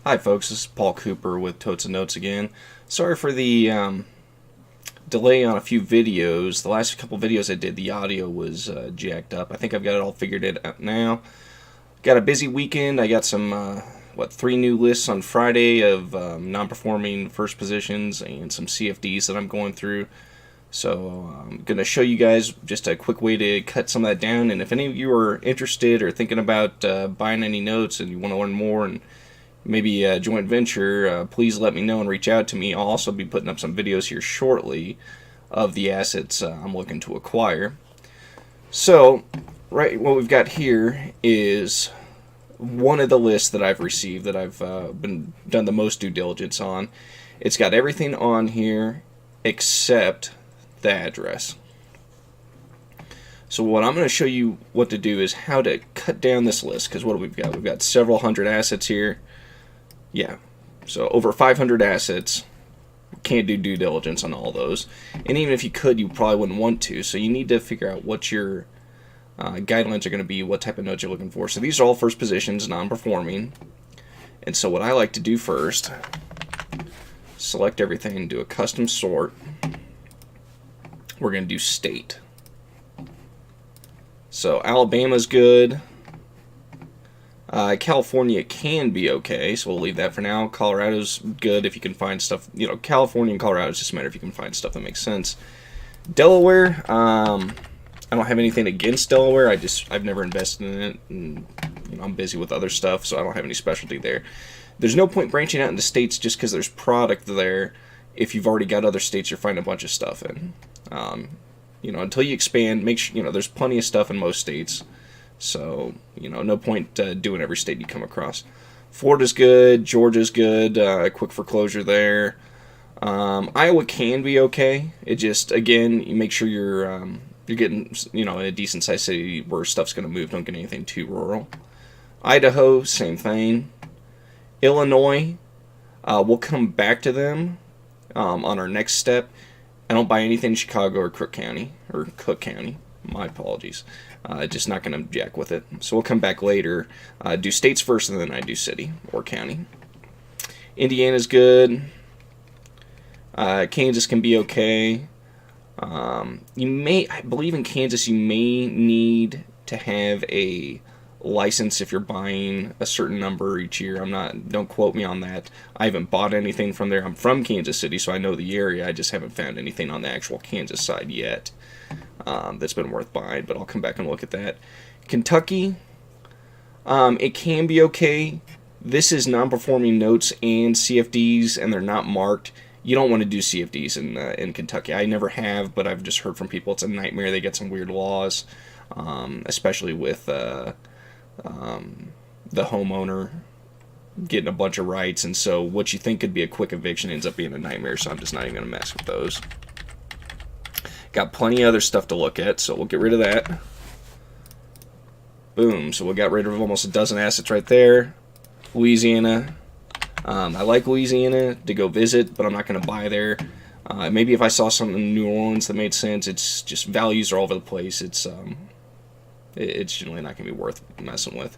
Hi folks, this is Paul Cooper with Totes and Notes again. Sorry for the delay on a few videos. The last couple videos I did, the audio was jacked up. I think I've got it all figured out now. Got a busy weekend. I got some, 3 new lists on Friday of non-performing first positions and some CFDs that I'm going through. So I'm going to show you guys just a quick way to cut some of that down. And if any of you are interested or thinking about buying any notes and you want to learn more and maybe a joint venture, please let me know and reach out to me. I'll also be putting up some videos here shortly of the assets I'm looking to acquire. So, right, what we've got here is one of the lists that I've received that I've done the most due diligence on. It's got everything on here except the address. So what I'm going to show you what to do is how to cut down this list, because what do we've got? We've got several hundred assets here. Yeah, so over 500 assets. Can't do due diligence on all those. And even if you could, you probably wouldn't want to. So you need to figure out what your guidelines are going to be, what type of notes you're looking for. So these are all first positions, non-performing. And so what I like to do first, select everything, do a custom sort. We're going to do state. So Alabama's good. California can be okay, so we'll leave that for now. Colorado's good if you can find stuff. You know, California and Colorado, it's just a matter if you can find stuff that makes sense. Delaware, I don't have anything against Delaware. I've never invested in it, and I'm busy with other stuff, so I don't have any specialty there. There's no point branching out into states just because there's product there. If you've already got other states, you're finding a bunch of stuff in. Until you expand, make sure there's plenty of stuff in most states. So, no point doing every state you come across. Florida's good. Georgia's good. Quick foreclosure there. Iowa can be okay. It just, again, you make sure you're getting, in a decent sized city where stuff's going to move. Don't get anything too rural. Idaho, same thing. Illinois, we'll come back to them on our next step. I don't buy anything in Chicago or Cook County. My apologies. Just not going to jack with it. So we'll come back later. Do states first, and then I do city or county. Indiana's good. Kansas can be okay. I believe in Kansas, you may need to have a license if you're buying a certain number each year. Don't quote me on that. I haven't bought anything from there. I'm from Kansas City, so I know the area. I just haven't found anything on the actual Kansas side yet that's been worth buying, but I'll come back and look at that. Kentucky, it can be okay. This is non-performing notes and CFDs, and they're not marked. You don't want to do CFDs in Kentucky. I never have, but I've just heard from people it's a nightmare. They get some weird laws, especially with the homeowner getting a bunch of rights, and so what you think could be a quick eviction ends up being a nightmare, so I'm just not even going to mess with those. Got plenty of other stuff to look at, so we'll get rid of that. Boom, so we got rid of almost a dozen assets right there. Louisiana. I like Louisiana to go visit, but I'm not going to buy there. Maybe if I saw something in New Orleans that made sense. It's just values are all over the place. It's generally not going to be worth messing with.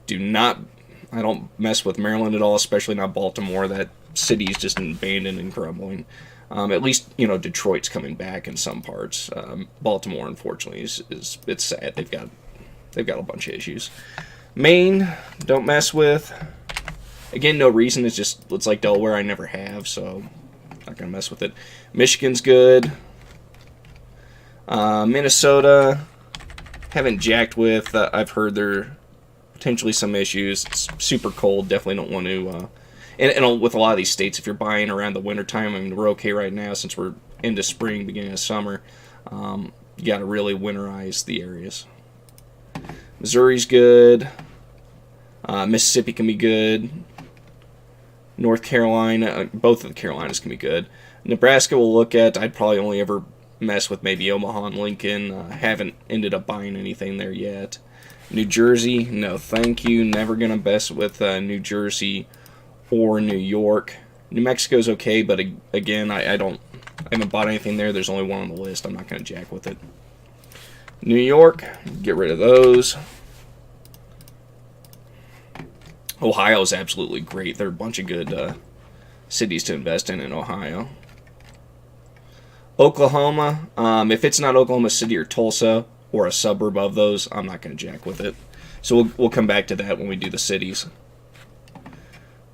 I don't mess with Maryland at all, especially not Baltimore. That city is just abandoned and crumbling. At least, Detroit's coming back in some parts. Baltimore, unfortunately, it's sad. They've got a bunch of issues. Maine, don't mess with. Again, no reason. It's like Delaware. I never have, so not gonna mess with it. Michigan's good. Minnesota, haven't jacked with. I've heard there are potentially some issues. It's super cold. Definitely don't want to. And with a lot of these states, if you're buying around the wintertime, we're okay right now since we're into spring, beginning of summer. You got to really winterize the areas. Missouri's good. Mississippi can be good. North Carolina, both of the Carolinas can be good. Nebraska we'll look at. I'd probably only ever mess with maybe Omaha and Lincoln. Haven't ended up buying anything there yet. New Jersey, no thank you. Never going to mess with New Jersey or New York. New Mexico's okay, but again, I haven't bought anything there. There's only one on the list. I'm not going to jack with it. New York, get rid of those. Ohio is absolutely great. There are a bunch of good cities to invest in Ohio. Oklahoma, if it's not Oklahoma City or Tulsa or a suburb of those, I'm not going to jack with it. So we'll come back to that when we do the cities.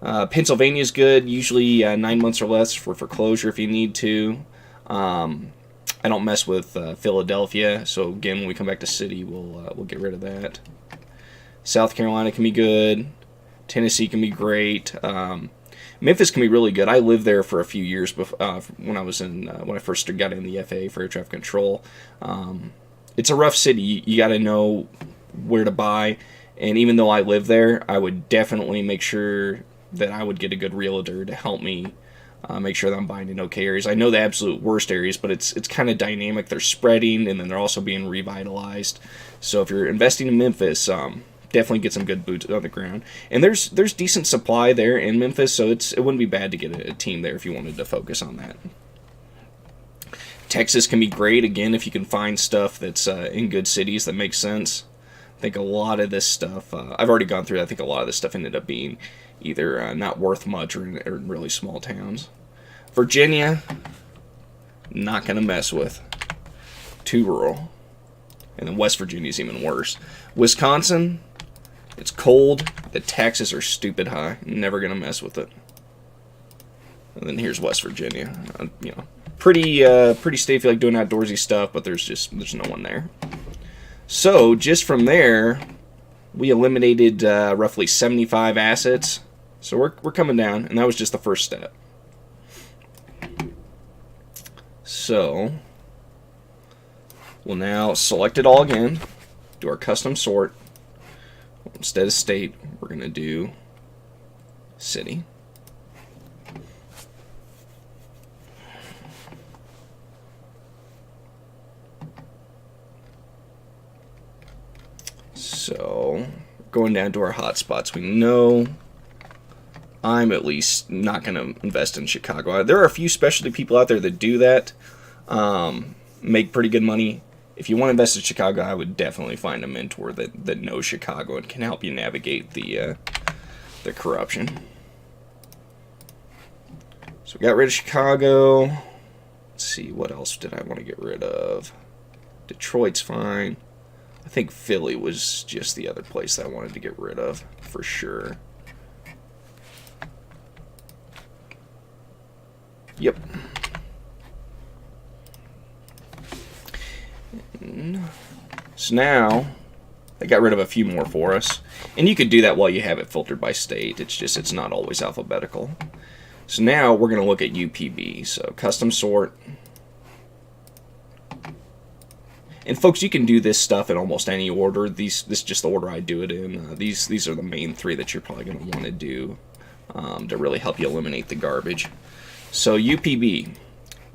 Pennsylvania is good, usually 9 months or less for foreclosure if you need to. I don't mess with Philadelphia, so again, when we come back to city, we'll get rid of that. South Carolina can be good. Tennessee can be great. Memphis can be really good. I lived there for a few years before, when I first got in the FAA for air traffic control. It's a rough city. You got to know where to buy, and even though I live there, I would definitely make sure that I would get a good realtor to help me make sure that I'm buying in okay areas. I know the absolute worst areas, but it's kind of dynamic. They're spreading, and then they're also being revitalized. So if you're investing in Memphis, definitely get some good boots on the ground. And there's decent supply there in Memphis, so it wouldn't be bad to get a team there if you wanted to focus on that. Texas can be great, again, if you can find stuff that's in good cities that makes sense. I think a lot of this stuff, I've already gone through it, I think a lot of this stuff ended up being either not worth much or in really small towns. Virginia, not going to mess with. Too rural. And then West Virginia is even worse. Wisconsin, it's cold. The taxes are stupid high. Never going to mess with it. And then here's West Virginia. Pretty safe if you like doing outdoorsy stuff, but there's no one there. So just from there, we eliminated roughly 75 assets. So we're coming down, and that was just the first step. So we'll now select it all again, do our custom sort. Instead of state, we're going to do city. So going down to our hotspots, we know I'm at least not going to invest in Chicago. There are a few specialty people out there that do that, make pretty good money. If you want to invest in Chicago, I would definitely find a mentor that knows Chicago and can help you navigate the corruption. So we got rid of Chicago. Let's see, what else did I want to get rid of? Detroit's fine. I think Philly was just the other place that I wanted to get rid of, for sure. Yep. So now, they got rid of a few more for us. And you could do that while you have it filtered by state. It's not always alphabetical. So now we're going to look at UPB. So custom sort. And folks, you can do this stuff in almost any order. This is just the order I do it in. These are the main three that you're probably going to want to do to really help you eliminate the garbage. So UPB,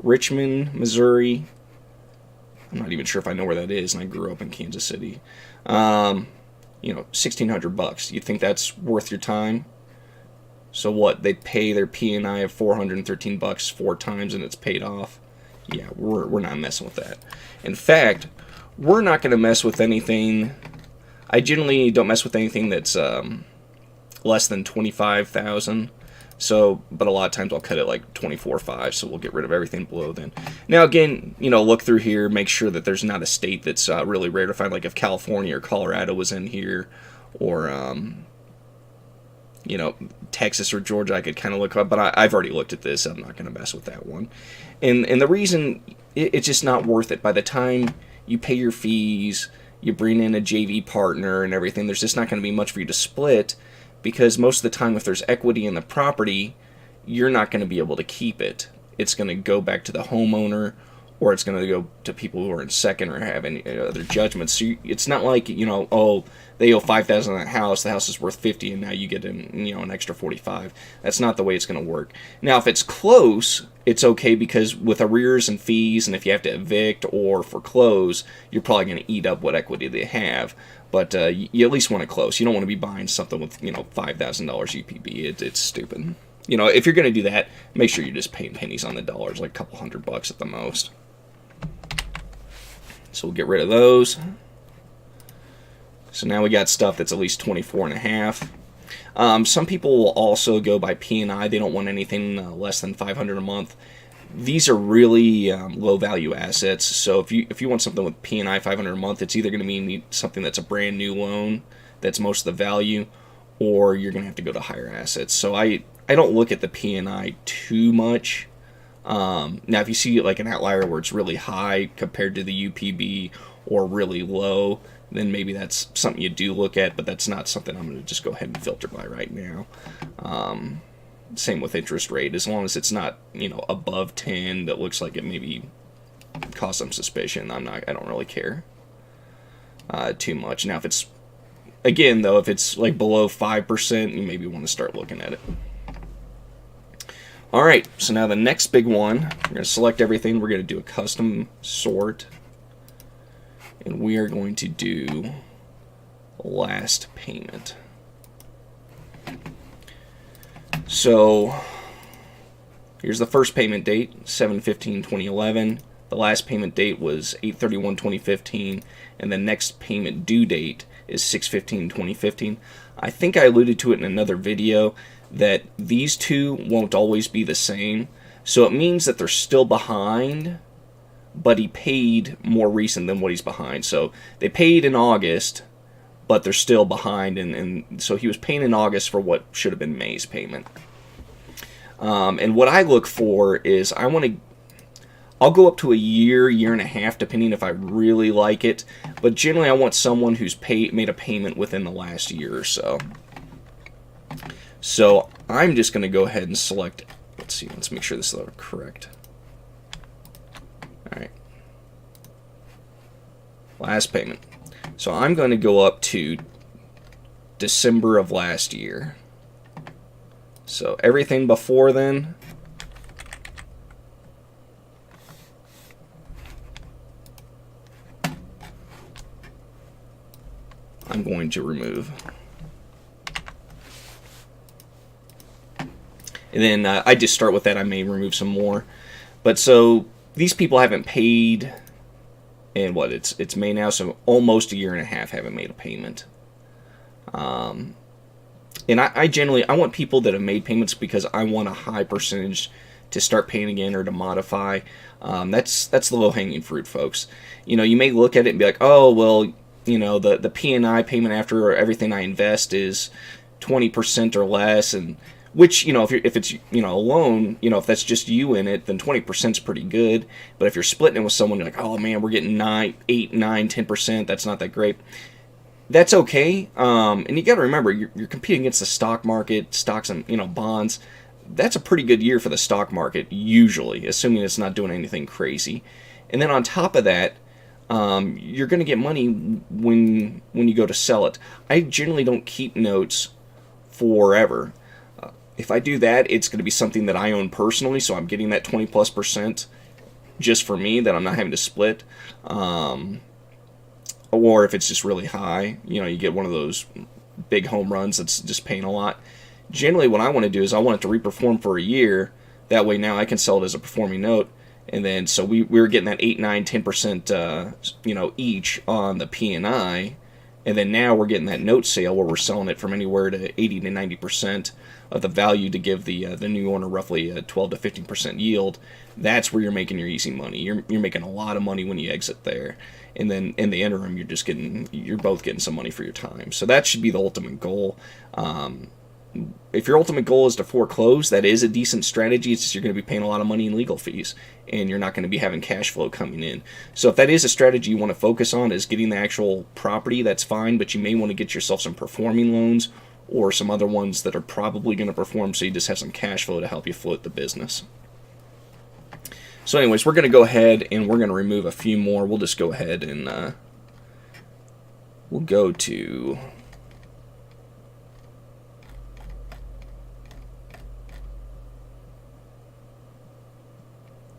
Richmond, Missouri. I'm not even sure if I know where that is, and I grew up in Kansas City. $1,600. You think that's worth your time? So what? They pay their P&I of $413 4 times, and it's paid off. Yeah, we're not messing with that. In fact, we're not going to mess with anything. I generally don't mess with anything that's less than $25,000. So, but a lot of times I'll cut it like 24.5, so we'll get rid of everything below then. Now again, look through here, make sure that there's not a state that's really rare to find, like if California or Colorado was in here, or Texas or Georgia, I could kind of look up, but I've already looked at this. I'm not going to mess with that one. And the reason, it's just not worth it. By the time you pay your fees, you bring in a JV partner and everything, there's just not going to be much for you to split, because most of the time if there's equity in the property, you're not going to be able to keep it. It's going to go back to the homeowner, or it's going to go to people who are in second or have any other judgments. So it's not like, they owe $5,000 on that house, the house is worth $50, and now you get an extra $45. That's not the way it's going to work. Now, if it's close, it's okay, because with arrears and fees, and if you have to evict or foreclose, you're probably going to eat up what equity they have. But you at least want it close. You don't want to be buying something with, $5,000 UPB. It's stupid. If you're going to do that, make sure you're just paying pennies on the dollars, like a couple $100 at the most. So we'll get rid of those. So now we got stuff that's at least 24.5. Some people will also go by P&I. They don't want anything less than $500 a month. These are really low value assets. So if you want something with P&I $500 a month, it's either going to mean something that's a brand new loan that's most of the value, or you're going to have to go to higher assets. So I don't look at the P&I too much. Now, if you see like an outlier where it's really high compared to the UPB or really low, then maybe that's something you do look at, but that's not something I'm going to just go ahead and filter by right now. Same with interest rate. As long as it's not, above 10, that looks like it maybe cause some suspicion. I don't really care too much. Now, if it's like below 5%, you maybe want to start looking at it. All right, so now the next big one, we're going to select everything. We're going to do a custom sort, and we are going to do last payment. So here's the first payment date, 7/15/2011. The last payment date was 8/31/2015, and the next payment due date is 6/15/2015. I think I alluded to it in another video that these two won't always be the same. So it means that they're still behind, but he paid more recent than what he's behind. So they paid in August, but they're still behind, and so he was paying in August for what should have been May's payment. And what I look for is I'll go up to a year and a half, depending if I really like it. But generally, I want someone who's made a payment within the last year or so. So I'm just going to go ahead and select. Let's make sure this is correct. All right. Last payment. So I'm going to go up to December of last year. So everything before then, I'm going to remove. And then I just start with that. I may remove some more. But so these people haven't paid, and it's May now, so almost a year and a half haven't made a payment. And I generally want people that have made payments because I want a high percentage to start paying again or to modify. That's the low-hanging fruit, folks. You may look at it and be like, oh, well, the P&I payment after everything I invest is 20% or less, and which, if it's a loan, if that's just you in it, then 20% is pretty good. But if you're splitting it with someone, you're like, oh man, we're getting 9, 8, 9, 10%, that's not that great. That's okay. And you got to remember, you're competing against the stock market, stocks and bonds. That's a pretty good year for the stock market, usually, assuming it's not doing anything crazy. And then on top of that, you're going to get money when you go to sell it. I generally don't keep notes forever. If I do that, it's going to be something that I own personally, so I'm getting that 20+% just for me that I'm not having to split. Or if it's just really high, you get one of those big home runs that's just paying a lot. Generally, what I want to do is I want it to reperform for a year. That way now I can sell it as a performing note. And then so we were getting that 8, 9, 10% each on the P&I. And then now we're getting that note sale where we're selling it from anywhere to 80 to 90% of the value to give the new owner roughly a 12 to 15% yield. That's where you're making your easy money. You're making a lot of money when you exit there. And then in the interim, you're both getting some money for your time. So that should be the ultimate goal. If your ultimate goal is to foreclose, that is a decent strategy. It's just you're going to be paying a lot of money in legal fees, and you're not going to be having cash flow coming in. So if that is a strategy you want to focus on, is getting the actual property, that's fine, but you may want to get yourself some performing loans or some other ones that are probably going to perform, so you just have some cash flow to help you float the business. So anyways, we're going to go ahead and we're going to remove a few more. We'll just go ahead and we'll go to...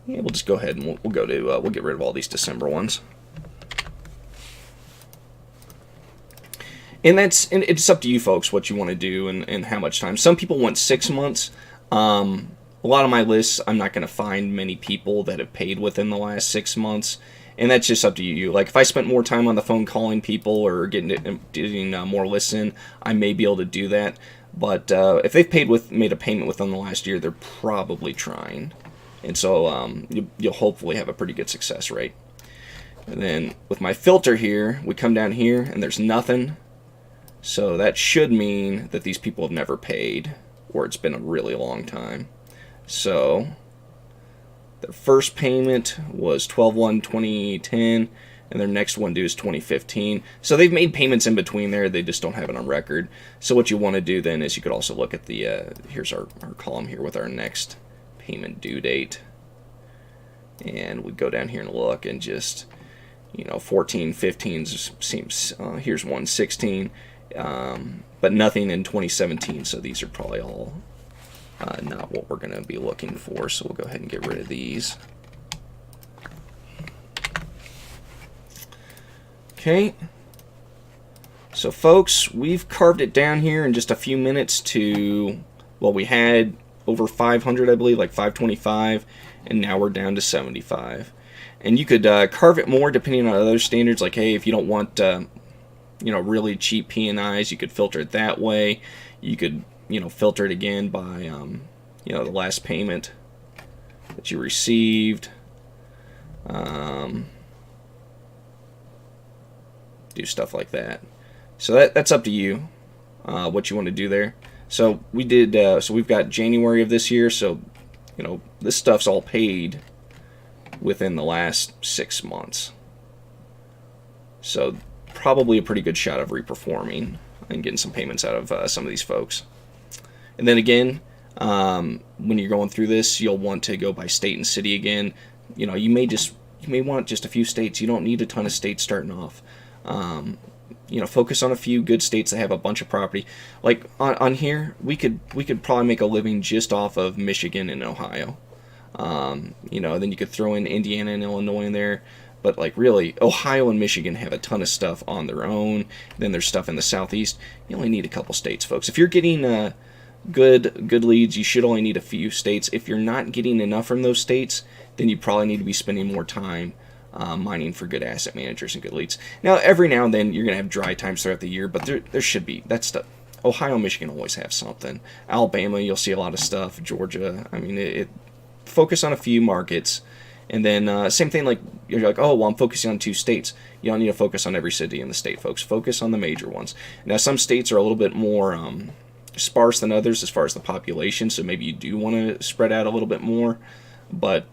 Yeah, we'll just go ahead and we'll go to we'll get rid of all these December ones. And it's up to you folks what you want to do and how much time. Some people want 6 months. A lot of my lists, I'm not going to find many people that have paid within the last 6 months, and that's just up to you. Like if I spent more time on the phone calling people or getting more lists in, I may be able to do that. But if they've made a payment within the last year, they're probably trying. And so you'll hopefully have a pretty good success rate. And then with my filter here, we come down here and there's nothing. So that should mean that these people have never paid, or it's been a really long time. So their first payment was 12/1/2010, and their next one due is 2015. So they've made payments in between there, they just don't have it on record. So what you want to do then is you could also look at the, here's our column here with our next payment due date. And we go down here and look and just, 14, 15 seems, here's 1/16, but nothing in 2017, so these are probably all not what we're going to be looking for, so we'll go ahead and get rid of these. Okay, so folks, we've carved it down here in just a few minutes to, well, we had over 500, I believe, like 525, and now we're down to 75. And you could carve it more depending on other standards, like, hey, if you don't want, really cheap P&Is, you could filter it that way. You could, filter it again by, the last payment that you received. Do stuff like that. So that's up to you, what you want to do there. So we did. So we've got January of this year. So this stuff's all paid within the last 6 months. So probably a pretty good shot of reperforming and getting some payments out of some of these folks. And then again, when you're going through this, you'll want to go by state and city again. You may want just a few states. You don't need a ton of states starting off. Focus on a few good states that have a bunch of property. Like on here, we could probably make a living just off of Michigan and Ohio. Then you could throw in Indiana and Illinois in there. But like really, Ohio and Michigan have a ton of stuff on their own. Then there's stuff in the Southeast. You only need a couple states, folks. If you're getting good leads, you should only need a few states. If you're not getting enough from those states, then you probably need to be spending more time mining for good asset managers and good leads. Now, every now and then you're going to have dry times throughout the year, but there should be. That stuff. Ohio, Michigan always have something. Alabama, you'll see a lot of stuff. Georgia, I mean, focus on a few markets. And then same thing, like you're like, oh, well, I'm focusing on 2 states. You don't need to focus on every city in the state, folks. Focus on the major ones. Now, some states are a little bit more sparse than others as far as the population, so maybe you do want to spread out a little bit more. But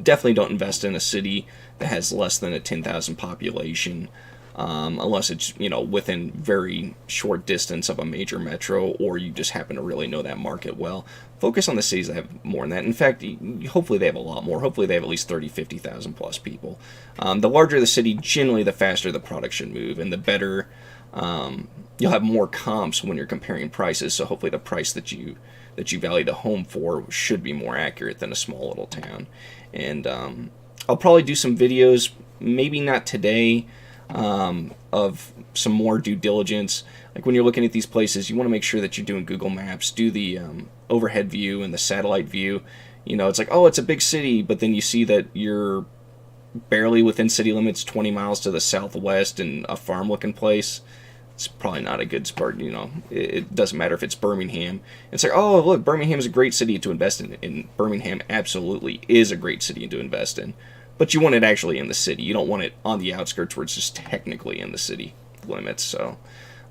definitely don't invest in a city that has less than a 10,000 population, unless it's within very short distance of a major metro, or you just happen to really know that market well. Focus on the cities that have more than that. In fact, hopefully they have a lot more. Hopefully they have at least 30, 50,000 plus people. The larger the city, generally the faster the product should move, and the better. You'll have more comps when you're comparing prices. So hopefully the price that you value the home for should be more accurate than a small little town. And I'll probably do some videos, maybe not today, of some more due diligence. Like when you're looking at these places, you want to make sure that you're doing Google Maps, do the overhead view and the satellite view. It's like, oh, it's a big city, but then you see that you're barely within city limits, 20 miles to the southwest in a farm-looking place. It's probably not a good spot. It doesn't matter if it's Birmingham. It's like, oh, look, Birmingham is a great city to invest in. And Birmingham absolutely is a great city to invest in. But you want it actually in the city. You don't want it on the outskirts where it's just technically in the city limits. So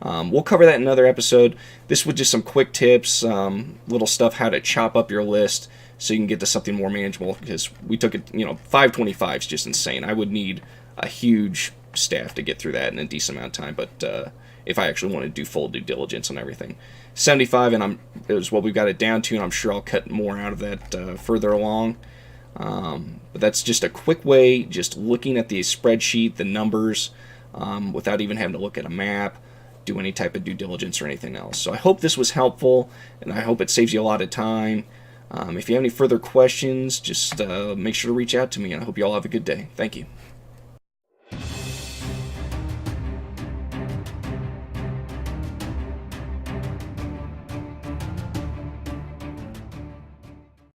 we'll cover that in another episode. This was just some quick tips, little stuff, how to chop up your list so you can get to something more manageable. Because we took it, 525 is just insane. I would need a huge staff to get through that in a decent amount of time. But if I actually want to do full due diligence on everything. 75 is what we've got it down to, and I'm sure I'll cut more out of that further along. But that's just a quick way, just looking at the spreadsheet, the numbers, without even having to look at a map, do any type of due diligence or anything else. So I hope this was helpful, and I hope it saves you a lot of time. If you have any further questions, just make sure to reach out to me, and I hope you all have a good day. Thank you.